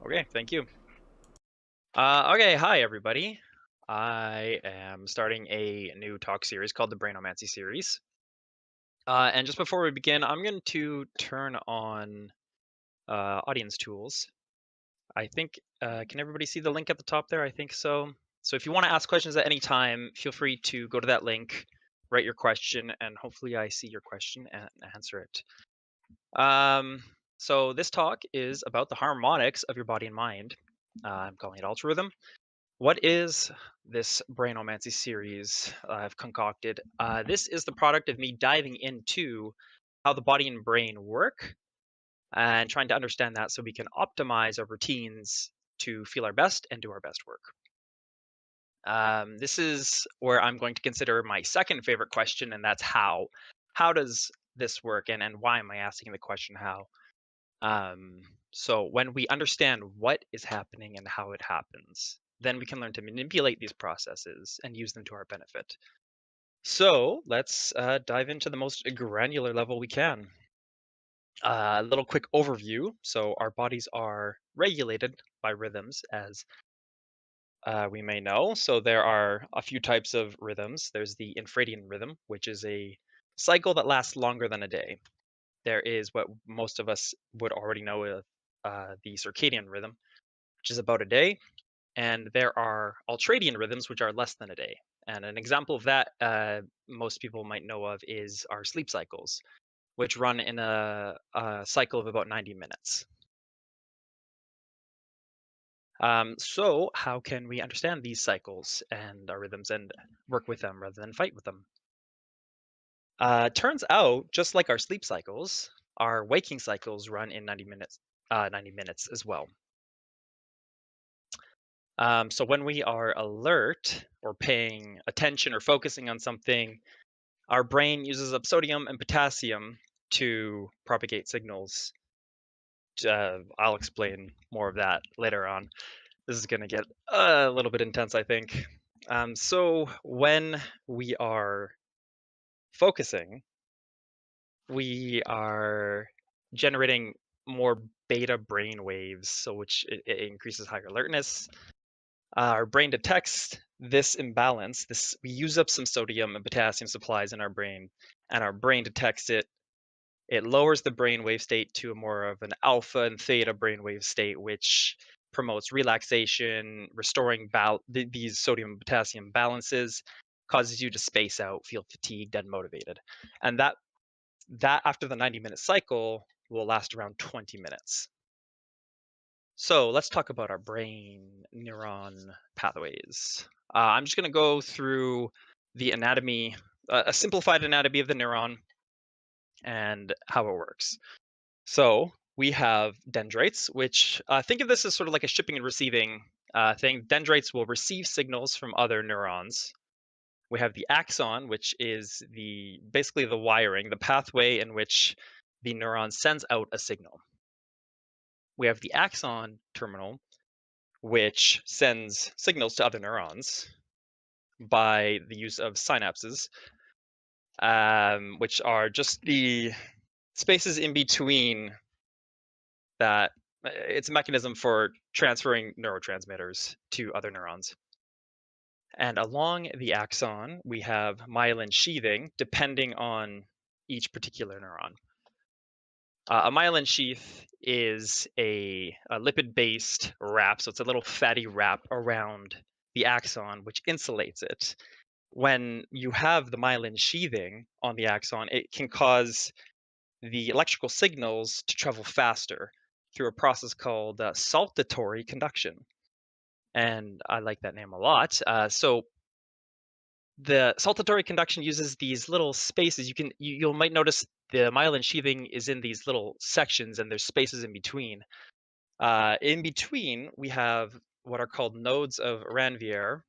Okay, thank you. Okay, hi everybody. I am starting a new talk series called the Brainomancy series. And just before we begin, I'm going to turn on audience tools. I think, can everybody see the link at the top there? I think so. So if you want to ask questions at any time, feel free to go to that link, write your question, and hopefully I see your question and answer it. So this talk is about the harmonics of your body and mind. I'm calling it Ultra Rhythm. What is this Brainomancy series I've concocted? This is the product of me diving into how the body and brain work and trying to understand that so we can optimize our routines to feel our best and do our best work. This is where I'm going to consider my second favorite question, and that's how. How does this work, and why am I asking the question how? So when we understand what is happening and how it happens, then we can learn to manipulate these processes and use them to our benefit. So let's dive into the most granular level we can. A little quick overview. So our bodies are regulated by rhythms, as we may know. So there are a few types of rhythms. There's the infradian rhythm, which is a cycle that lasts longer than a day. There is what most of us would already know of the circadian rhythm, which is about a day. And there are ultradian rhythms, which are less than a day. And an example of that most people might know of is our sleep cycles, which run in a cycle of about 90 minutes. So, how can we understand these cycles and our rhythms and work with them rather than fight with them? Turns out, just like our sleep cycles, our waking cycles run in 90 minutes as well. So when we are alert or paying attention or focusing on something, our brain uses up sodium and potassium to propagate signals. I'll explain more of that later on. This is going to get a little bit intense, I think. So when we are focusing, we are generating more beta brain waves, so which it increases higher alertness. Our brain detects this imbalance. This we use up some sodium and potassium supplies in our brain, and our brain detects it. It lowers the brainwave state to a more of an alpha and theta brainwave state, which promotes relaxation, restoring these sodium and potassium balances, causes you to space out, feel fatigued and motivated. And that after the 90-minute cycle will last around 20 minutes. So let's talk about our brain neuron pathways. I'm just going to go through the anatomy, a simplified anatomy of the neuron and how it works. So we have dendrites, which think of this as sort of like a shipping and receiving thing. Dendrites will receive signals from other neurons. We have the axon, which is basically the wiring, the pathway in which the neuron sends out a signal. We have the axon terminal, which sends signals to other neurons by the use of synapses, which are just the spaces in between that. It's a mechanism for transferring neurotransmitters to other neurons. And along the axon, we have myelin sheathing, depending on each particular neuron. A myelin sheath is a lipid-based wrap, so it's a little fatty wrap around the axon, which insulates it. When you have the myelin sheathing on the axon, it can cause the electrical signals to travel faster through a process called saltatory conduction. And I like that name a lot. So the saltatory conduction uses these little spaces. You might notice the myelin sheathing is in these little sections, and there's spaces in between. In between, we have what are called nodes of Ranvier,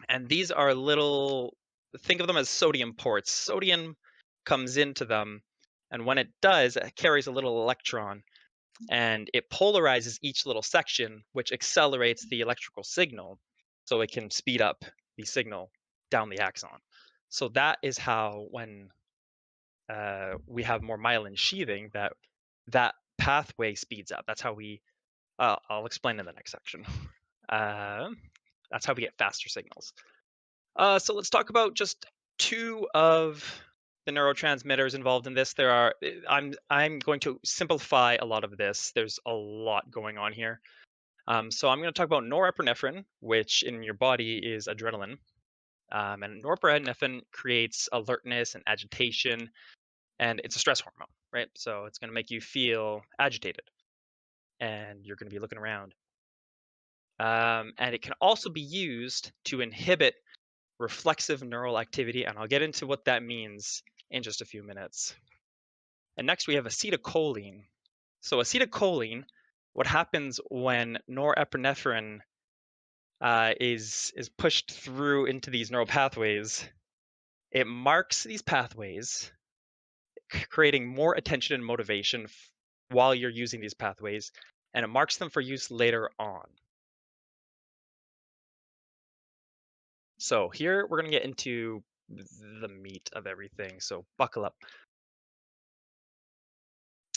and these are little. Think of them as sodium ports. Sodium comes into them, and when it does, it carries a little electron, and it polarizes each little section, which accelerates the electrical signal, so it can speed up the signal down the axon. So that is how, when we have more myelin sheathing, that pathway speeds up. That's how we I'll explain in the next section. That's how we get faster signals. So let's talk about just two of the neurotransmitters involved in this. I'm going to simplify a lot of this. There's a lot going on here. So I'm going to talk about norepinephrine, which in your body is adrenaline. And norepinephrine creates alertness and agitation, and it's a stress hormone, right? So it's going to make you feel agitated, and you're going to be looking around. And it can also be used to inhibit reflexive neural activity, and I'll get into what that means in just a few minutes. And next we have acetylcholine. So acetylcholine, what happens when norepinephrine is pushed through into these neural pathways? It marks these pathways, creating more attention and motivation while you're using these pathways, and it marks them for use later on. So here we're going to get into the meat of everything, so buckle up.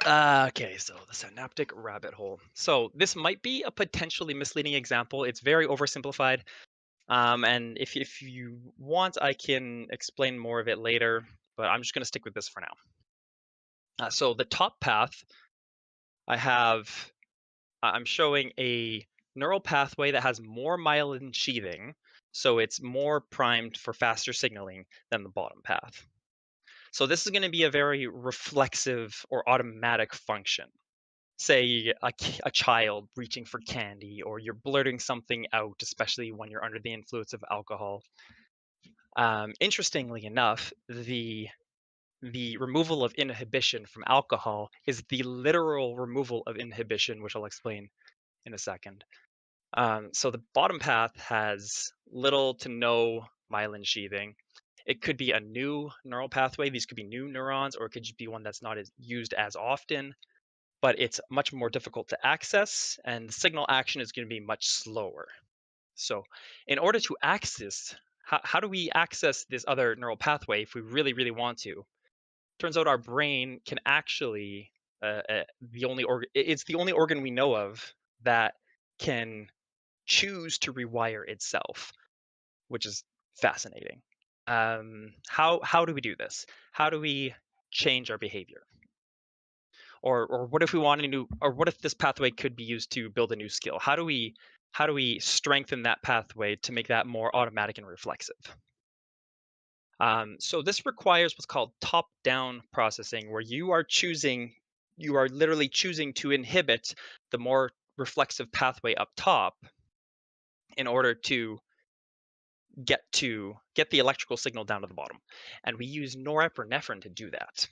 Okay, so the synaptic rabbit hole. So this might be a potentially misleading example. It's very oversimplified. And if you want, I can explain more of it later, but I'm just going to stick with this for now. So the top path, I'm showing a neural pathway that has more myelin sheathing, so it's more primed for faster signaling than the bottom path. So this is going to be a very reflexive or automatic function. Say a child reaching for candy, or you're blurting something out, especially when you're under the influence of alcohol. Interestingly enough, the removal of inhibition from alcohol is the literal removal of inhibition, which I'll explain in a second. So the bottom path has little to no myelin sheathing. It could be a new neural pathway. These could be new neurons, or it could just be one that's not used as often, but it's much more difficult to access, and the signal action is going to be much slower. So in order to access, how do we access this other neural pathway if we really, really want to? Turns out our brain can actually, it's the only organ we know of that can choose to rewire itself, which is fascinating. How do we do this? How do we change our behavior? Or what if we want to do, or what if this pathway could be used to build a new skill? How do we strengthen that pathway to make that more automatic and reflexive? So this requires what's called top-down processing, where you are literally choosing to inhibit the more reflexive pathway up top in order to get the electrical signal down to the bottom. And we use norepinephrine to do that.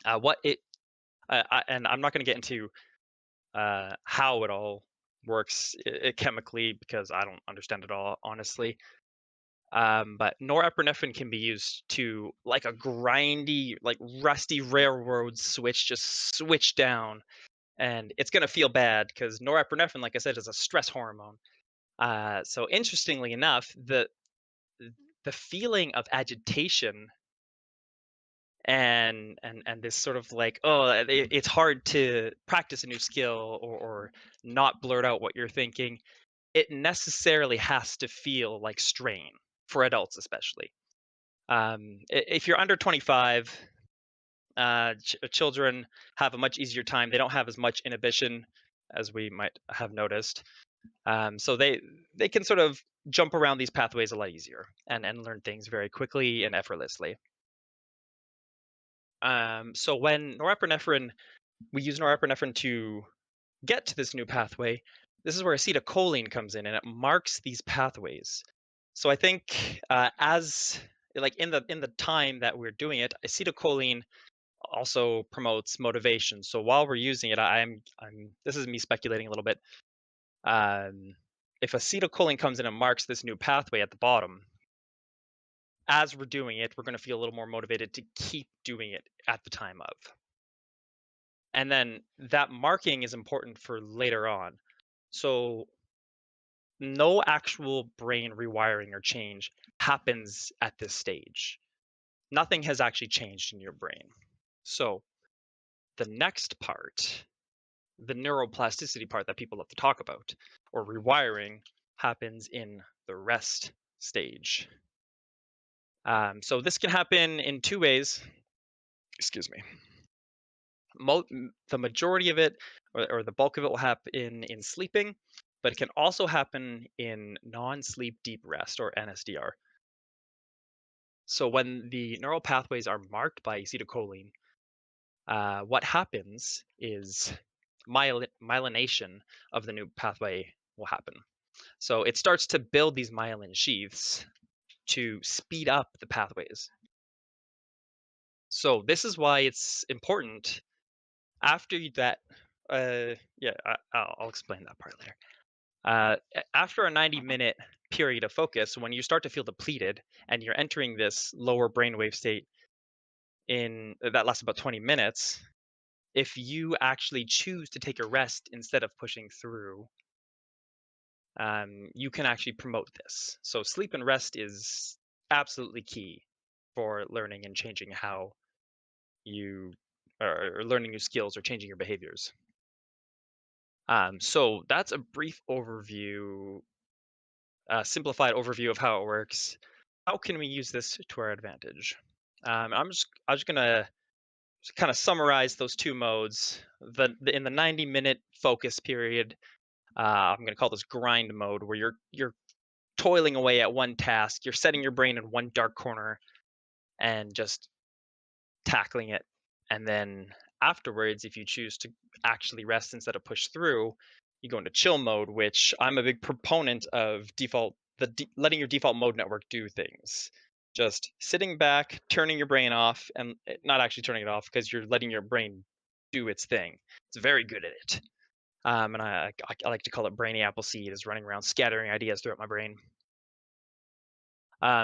And I'm not going to get into how it all works chemically, because I don't understand it all, honestly. But norepinephrine can be used to, like a grindy, like rusty railroad switch, just switch down, and it's going to feel bad because norepinephrine, like I said, is a stress hormone. So interestingly enough, the feeling of agitation and this sort of like, it's hard to practice a new skill, or not blurt out what you're thinking, it necessarily has to feel like strain for adults, especially. If you're under 25, children have a much easier time. They don't have as much inhibition as we might have noticed. So they can sort of jump around these pathways a lot easier and learn things very quickly and effortlessly. So when we use norepinephrine to get to this new pathway, this is where acetylcholine comes in, and it marks these pathways. So I think as like in the time that we're doing it, acetylcholine also promotes motivation. So while we're using it, I'm this is me speculating a little bit. If acetylcholine comes in and marks this new pathway at the bottom, as we're doing it, we're going to feel a little more motivated to keep doing it at the time of. And then that marking is important for later on. So no actual brain rewiring or change happens at this stage. Nothing has actually changed in your brain. So the next part, the neuroplasticity part that people love to talk about, or rewiring, happens in the rest stage. So this can happen in two ways. Excuse me. The majority of it, or the bulk of it, will happen in sleeping, but it can also happen in non-sleep deep rest, or NSDR. So when the neural pathways are marked by acetylcholine, what happens is myelination of the new pathway will happen. So it starts to build these myelin sheaths to speed up the pathways. So this is why it's important after that. Yeah, I'll explain that part later. After a 90-minute period of focus, when you start to feel depleted and you're entering this lower brainwave state in that lasts about 20 minutes, if you actually choose to take a rest instead of pushing through, you can actually promote this. So sleep and rest is absolutely key for learning and changing how you or learning new skills or changing your behaviors. So that's a brief overview, simplified overview of how it works. How can we use this to our advantage? I'm just gonna kind of summarize those two modes. In the 90-minute focus period, I'm going to call this grind mode, where you're toiling away at one task. You're setting your brain in one dark corner and just tackling it. And then afterwards, if you choose to actually rest instead of push through, you go into chill mode, which I'm a big proponent of letting your default mode network do things. Just sitting back, turning your brain off, and not actually turning it off, because you're letting your brain do its thing. It's very good at it. And I like to call it brainy Appleseed, is running around scattering ideas throughout my brain.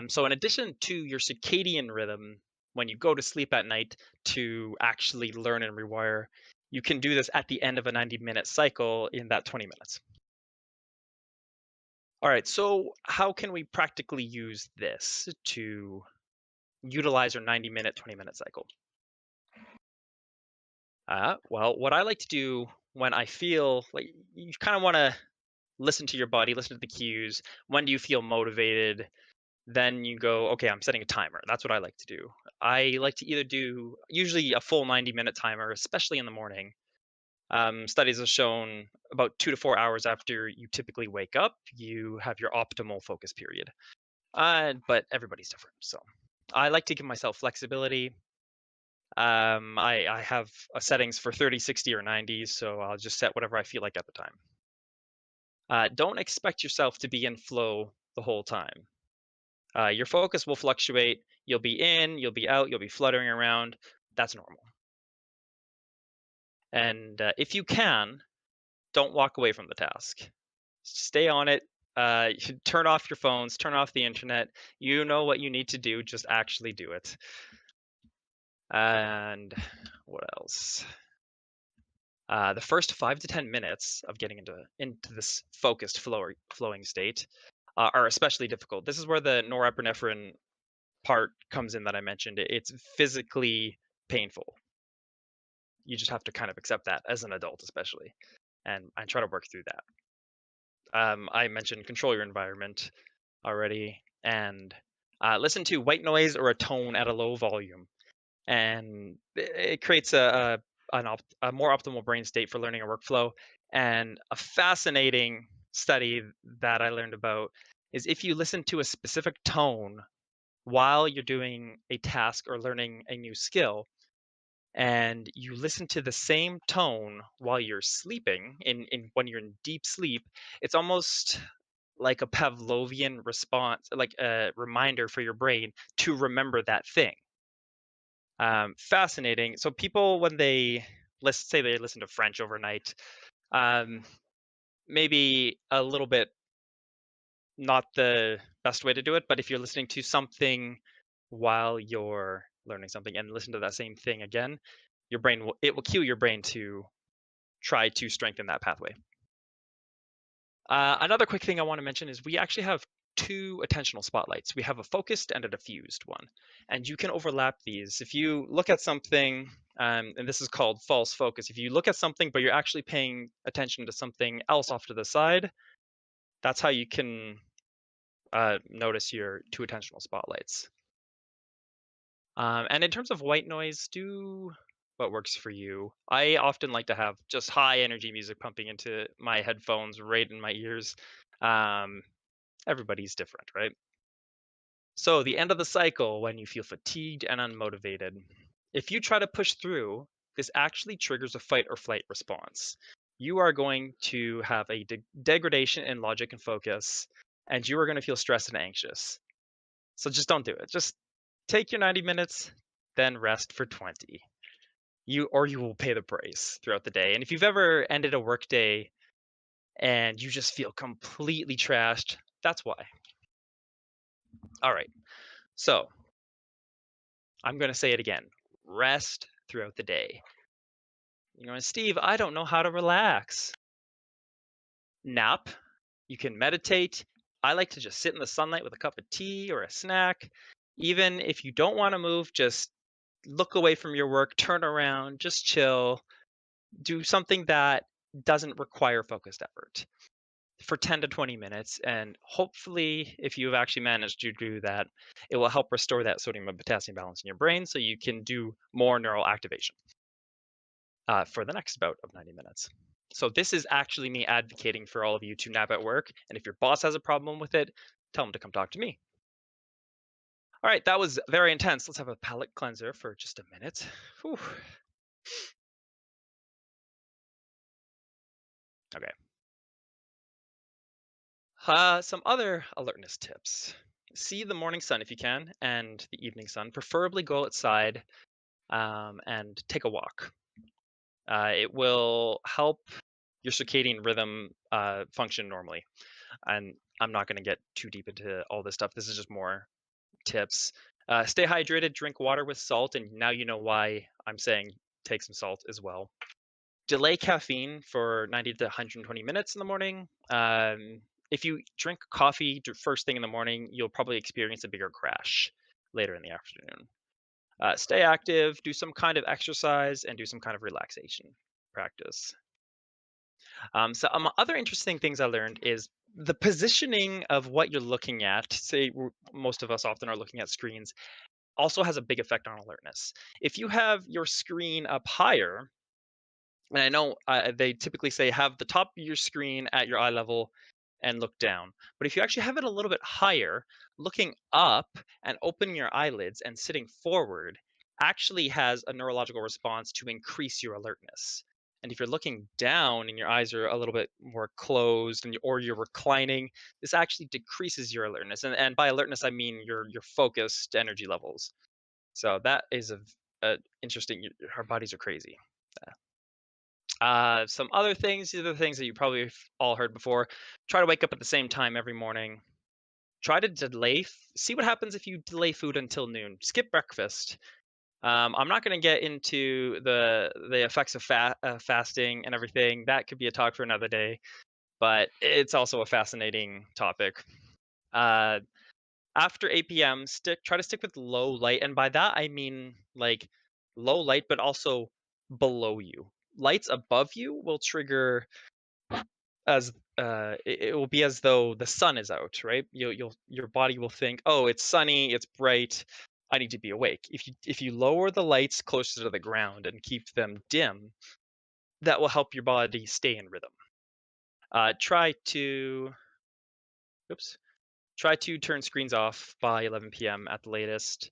So in addition to your circadian rhythm, when you go to sleep at night to actually learn and rewire, you can do this at the end of a 90-minute cycle in that 20 minutes. All right, so how can we practically use this to utilize our 90-minute, 20-minute cycle? Well, what I like to do when I feel like you kind of want to listen to your body, listen to the cues. When do you feel motivated? Then you go, okay, I'm setting a timer. That's what I like to do. I like to either do usually a full 90-minute timer, especially in the morning. Studies have shown about 2 to 4 hours after you typically wake up, you have your optimal focus period. But everybody's different. So I like to give myself flexibility. I have settings for 30, 60, or 90, so I'll just set whatever I feel like at the time. Don't expect yourself to be in flow the whole time. Your focus will fluctuate. You'll be in, you'll be out, you'll be fluttering around. That's normal. And if you can, don't walk away from the task. Stay on it. You should turn off your phones, turn off the internet. You know what you need to do. Just actually do it. And what else? The first 5 to 10 minutes of getting into this focused flowing state are especially difficult. This is where the norepinephrine part comes in that I mentioned. It's physically painful. You just have to kind of accept that as an adult, especially, and try to work through that. I mentioned control your environment already, and listen to white noise or a tone at a low volume, and it creates a more optimal brain state for learning a workflow. And a fascinating study that I learned about is if you listen to a specific tone while you're doing a task or learning a new skill, and you listen to the same tone while you're sleeping, in when you're in deep sleep, it's almost like a Pavlovian response, like a reminder for your brain to remember that thing. Fascinating. So people, when let's say they listen to French overnight, um, maybe a little bit not the best way to do it, but if you're listening to something while you're learning something and listen to that same thing again, it will cue your brain to try to strengthen that pathway. Another quick thing I want to mention is we actually have two attentional spotlights. We have a focused and a diffused one, and you can overlap these. If you look at something, and this is called false focus, if you look at something but you're actually paying attention to something else off to the side, that's how you can notice your two attentional spotlights. And in terms of white noise, do what works for you. I often like to have just high energy music pumping into my headphones right in my ears. Um, Everybody's different, right? So, the end of the cycle when you feel fatigued and unmotivated. If you try to push through, this actually triggers a fight or flight response. You are going to have a degradation in logic and focus, and you are going to feel stressed and anxious. So, just don't do it. Just take your 90 minutes, then rest for 20. You will pay the price throughout the day. And if you've ever ended a work day and you just feel completely trashed, that's why. All right. So, I'm going to say it again. Rest throughout the day. You're going, Steve, I don't know how to relax. Nap. You can meditate. I like to just sit in the sunlight with a cup of tea or a snack. Even if you don't want to move, just look away from your work, turn around, just chill. Do something that doesn't require focused effort for 10 to 20 minutes. And hopefully, if you've actually managed to do that, it will help restore that sodium and potassium balance in your brain so you can do more neural activation for the next bout of 90 minutes. So this is actually me advocating for all of you to nap at work. And if your boss has a problem with it, tell them to come talk to me. All right, that was very intense. Let's have a palate cleanser for just a minute. Whew. Okay. Some other alertness tips. See the morning sun if you can, and the evening sun. Preferably go outside and take a walk. It will help your circadian rhythm function normally. And I'm not going to get too deep into all this stuff. This is just more tips. Stay hydrated, drink water with salt, and now you know why I'm saying take some salt as well. Delay caffeine for 90 to 120 minutes in the morning. If you drink coffee first thing in the morning, you'll probably experience a bigger crash later in the afternoon. Stay active, do some kind of exercise, and do some kind of relaxation practice. Other interesting things I learned is the positioning of what you're looking at. Say most of us often are looking at screens, also has a big effect on alertness. If you have your screen up higher, and I know they typically say have the top of your screen at your eye level and look down. But if you actually have it a little bit higher, looking up and opening your eyelids and sitting forward actually has a neurological response to increase your alertness. And if you're looking down and your eyes are a little bit more closed or you're reclining, this actually decreases your alertness. And by alertness, I mean your focused energy levels. So that is a interesting. Our bodies are crazy. Some other things, these are the things that you probably have all heard before. Try to wake up at the same time every morning. Try to delay, see what happens if you delay food until noon. Skip breakfast. I'm not going to get into the effects of fasting and everything. That could be a talk for another day, but it's also a fascinating topic. Uh, After 8 p.m., try to stick with low light, and by that I mean like low light, but also below you. Lights above you will trigger as it will be as though the sun is out, right? Your body will think, oh, it's sunny, it's bright, I need to be awake. If you lower the lights closer to the ground and keep them dim, that will help your body stay in rhythm. Try to oops, try to turn screens off by 11 p.m. at the latest.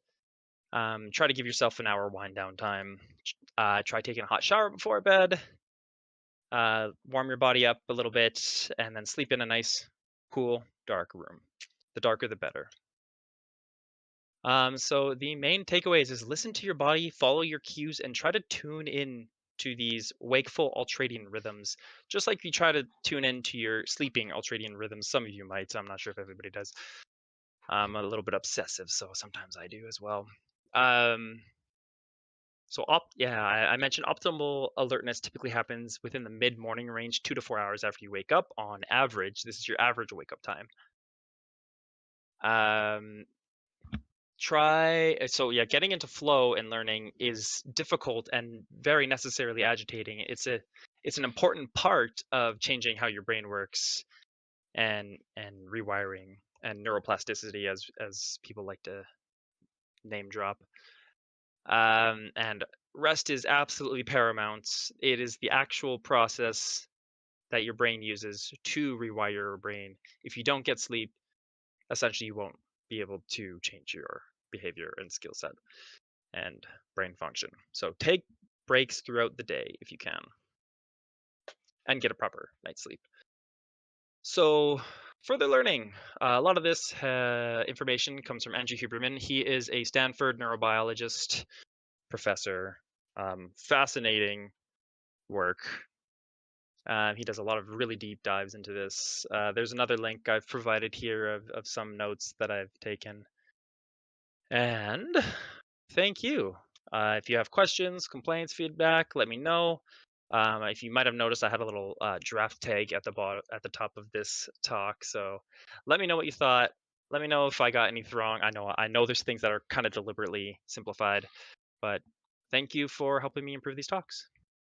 Try to give yourself an hour wind down time. Try taking a hot shower before bed. Warm your body up a little bit, and then sleep in a nice, cool, dark room. The darker, the better. So the main takeaways is listen to your body, follow your cues, and try to tune in to these wakeful ultradian rhythms, just like you try to tune into your sleeping ultradian rhythms. Some of you might. I'm not sure if everybody does. I'm a little bit obsessive, so sometimes I do as well. Um, I mentioned optimal alertness typically happens within the mid-morning range, 2 to 4 hours after you wake up on average. This is your average wake up time. Um, getting into flow and learning is difficult and very necessarily agitating. It's an important part of changing how your brain works and rewiring and neuroplasticity, as people like to name drop. And rest is absolutely paramount. It is the actual process that your brain uses to rewire your brain. If you don't get sleep, essentially you won't be able to change your behavior and skill set and brain function. So take breaks throughout the day if you can and get a proper night's sleep. So, further learning. A lot of this information comes from Andrew Huberman. He is a Stanford neurobiologist professor. Fascinating work. He does a lot of really deep dives into this. There's another link I've provided here of some notes that I've taken. And thank you. If you have questions, complaints, feedback, let me know. If you might have noticed, I had a little draft tag at the top of this talk. So let me know what you thought. Let me know if I got anything wrong. I know there's things that are kind of deliberately simplified, but thank you for helping me improve these talks.